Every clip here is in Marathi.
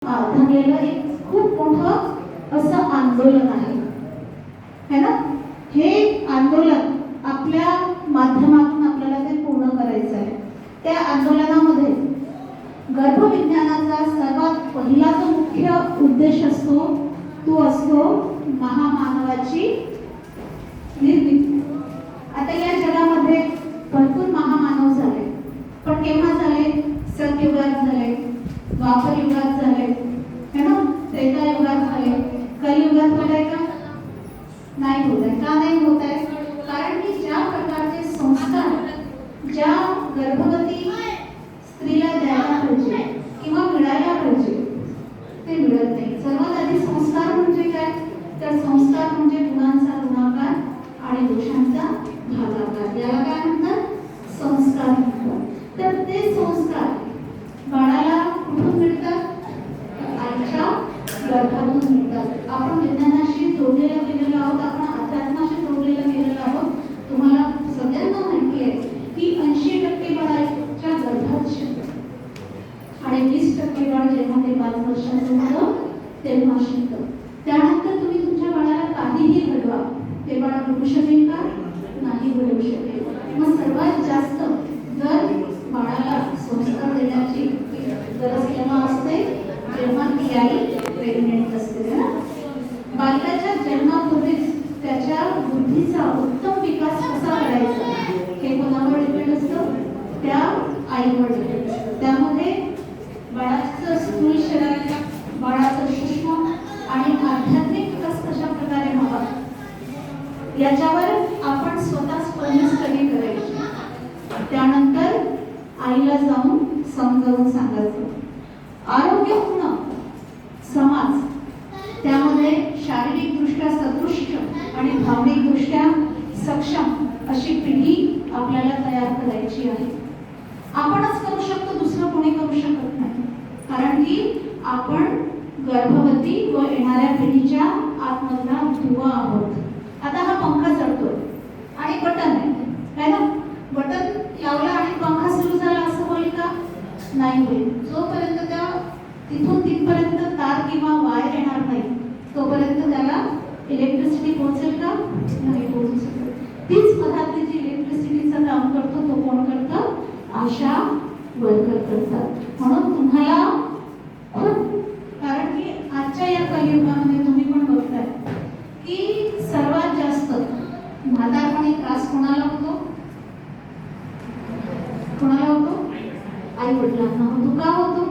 झालेलं एक खूप मोठं असं आंदोलन आहे है ना. हे आंदोलन आपल्या माध्यमातून आपल्याला ते पूर्ण करायचं आहे. त्या आंदोलनामध्ये गर्भविज्ञानाचा सर्वात पहिला जो मुख्य उद्देश असतो तो असतो महामानवाची निर्मिती. आता या जगामध्ये भरपूर महामानव झाले, पण केव्हा झाले? सत्ययुगात झाले, द्वापर युगात झाले है ना, त्रेतायुगात झाले. कलियुगात होत आहे का? नाही होत आहे. का नाही होत आहे? कारण की ज्या प्रकारचे संस्कार ज्या गर्भवती स्त्रीला द्यायला पाहिजे किंवा मिळायला पाहिजे ते मिळत नाही. सर्वात आधी संस्कार म्हणजे काय? तर संस्कार म्हणजे गुणांचा गुणाकार आणि दोषांचा भागाकार. याला काय म्हणतात? संस्कार म्हणतात. तर ते संस्कार बाळाला कुठून मिळतात? आईच्या गर्भातून मिळतात. आपण विज्ञानाशी जोडलेलं गेलेलो आहोत, आपण अध्यात्माशी जोडलेलं गेलेलो आहोत. तुम्हाला सगळ्यांना माहिती आहे की 80% बाळाच्या गर्भात शिकतं आणि 20% बाळ जेव्हा ते 5 वर्षाचं होतं तेव्हा शिकतं. त्यानंतर तुम्ही तुमच्या बाळाला काहीही घडवा, ते बाळ घडू शकेल का? नाही घडू शकेल. मग सर्वात जास्त जर बाळाला संस्कार देण्याची गरज केव्हा असते? जेव्हा ती आई प्रेग्नेंट असते ना. बालकाच्या जन्मापूर्वीच त्याच्या बुद्धीचा उत्तम विकास कसा करायचा हे कोणावर डिपेंड असतं? त्या आईवर डिपेंड असतं. त्यामध्ये बाळाचं स्थूल शरीर, बाळाचं सूक्ष्म आणि आध्यात्मिक विकास कशा प्रकारे व्हावा याच्यावर आपण स्वतः पहिली स्टडी करायची. त्यानंतर आईला जाऊन समजावून सांगायचं. आरोग्यपूर्ण समाज, त्यामध्ये शारीरिकदृष्ट्या सदृष्ट आणि भावनिकदृष्ट्या सक्षम अशी पिढी आपल्याला तयार करायची आहे. आपणच करू शकतो, दुसरं कोणी करू शकत नाही. कारण की आपण गर्भवती व येणाऱ्या पिढीच्या आतमधला दुवा आहोत. आता हा पंखा चढतोय आणि बटन आहे ना, बटन लावला आणि पंखा सुरू झाला असं होईल का? नाही होईल. जोपर्यंत त्या तिथून तिथपर्यंत तार किंवा वायर येणार नाही तोपर्यंत त्याला इलेक्ट्रिसिटी पोहोचेल का? नाही पोहोचू शकत. तीच मधातली जी इलेक्ट्रिसिटीचं काम करतो तो कोण करतं? आशा वर्कर करतात. म्हणून तुम्हाला खूप, कारण की आजच्या या कलियुगामध्ये तुम्ही पण बघताय की सर्वात जास्त म्हातारपणी त्रास कोणाला होतो? कोणाला होतो? आई वडिलांना होतो. का होतो?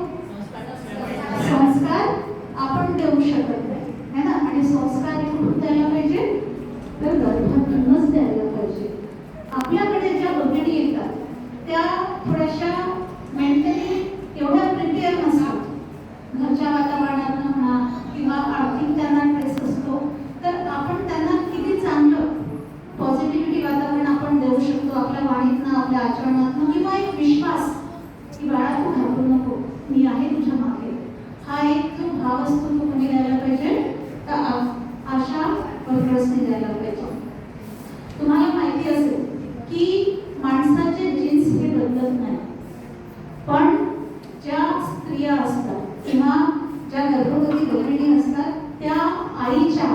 संस्कार आपण देऊ शकत नाही है ना. आणि संस्कार कुठून द्यायला पाहिजे? तर गर्भातूनच द्यायला पाहिजे. आपल्याकडे ज्या भगिनी येतात त्या थोड्याशा मेंटली एवढ्या प्रिपेअर नसतात. घरच्या वातावरणात म्हणा किंवा आर्थिक त्यांना ट्रेस असतो, तर आपण त्यांना किती चांगलं पॉझिटिव्हिटी वातावरण आपण देऊ शकतो आपल्या वाणीतनं, आपल्या आचरणातनं, किंवा एक विश्वास की बाळा तू घाबरू नको, मी आहे तुझ्या मागे. हा एक जो भाव असतो तो कोणी द्यायला पाहिजे? तर आशा वर्कर्सने द्यायला पाहिजे. तुम्हाला माहिती असेल की माणसाचे जीन्स हे बदलत नाही, पण ज्या स्त्रिया असतात किंवा ज्या गर्भवती गृहिणी असतात त्या आईच्या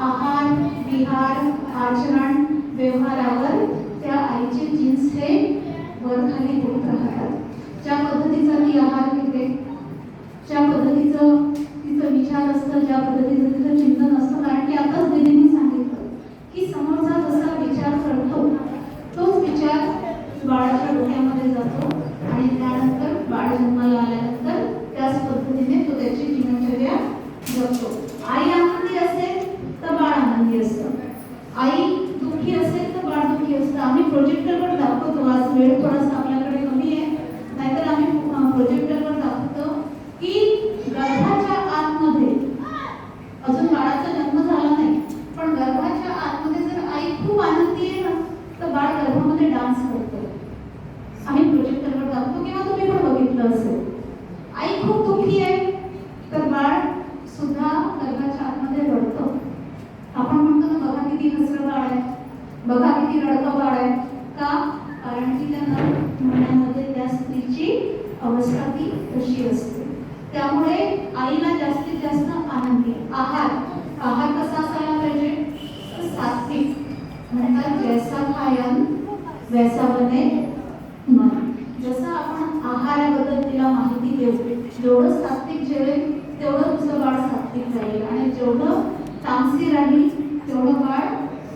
आहार विहार आचरण व्यवहारावर त्या आईचे जीन्स हे वर खाली होत राहतात. ज्या पद्धतीचा ती आहार घेते, ज्या पद्धतीचं तिचं विचार असतं, ज्या पद्धतीचं तिचं चिंतन असतं. कारण की आताच दिदीने सांगितलं की समोरचा जसा विचार करतो तोच विचार बाळाच्या डोक्यामध्ये जातो आणि त्यानंतर बाळ जन्माला आल्यानंतर त्याच पद्धतीने तो त्याची जीवनचर्या जगतो. आई आनंदी असेल तर बाळ आनंदी असतं, आई दुःखी असेल तर बाळ दुःखी असतं. आम्ही प्रोजेक्टरवर दाखवतो, आज वेळ थोडासा आपल्याकडे कमी आहे, नाहीतर आम्ही प्रोजेक्टरवर दाखवतो की गर्भाच्या आतमध्ये अजून बाळाचा जन्म झाला नाही, पण गर्भाच्या आतमध्ये जर आई खूप आनंदी आहे ना तर बाळ गर्भामध्ये डान्स करतो. आम्ही प्रोजेक्टरवर दाखवतो किंवा तुम्ही पण बघितलं असेल. आई खूप दुःखी आहे तर बाळ सुद्धा गर्भाच्या आतमध्ये रडतं. आपण म्हणतो ना, बघा किती हसरं बाळ आहे, बघा किती रडकं बाळ आहे. का? कारण की त्या महिन्यामध्ये त्या स्त्रीची अवस्था ती तशी असते. त्यामुळे आई वैसावणे मन. जसं आपण आहाराबद्दल तिला माहिती देऊ, जेवढं सात्विक जेवेल तेवढं तुझं बाळ सात्विक राहील, आणि जेवढं तामसी राहील तेवढं बाळ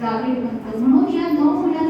रागीट बनतं. म्हणून या 9 मुलांना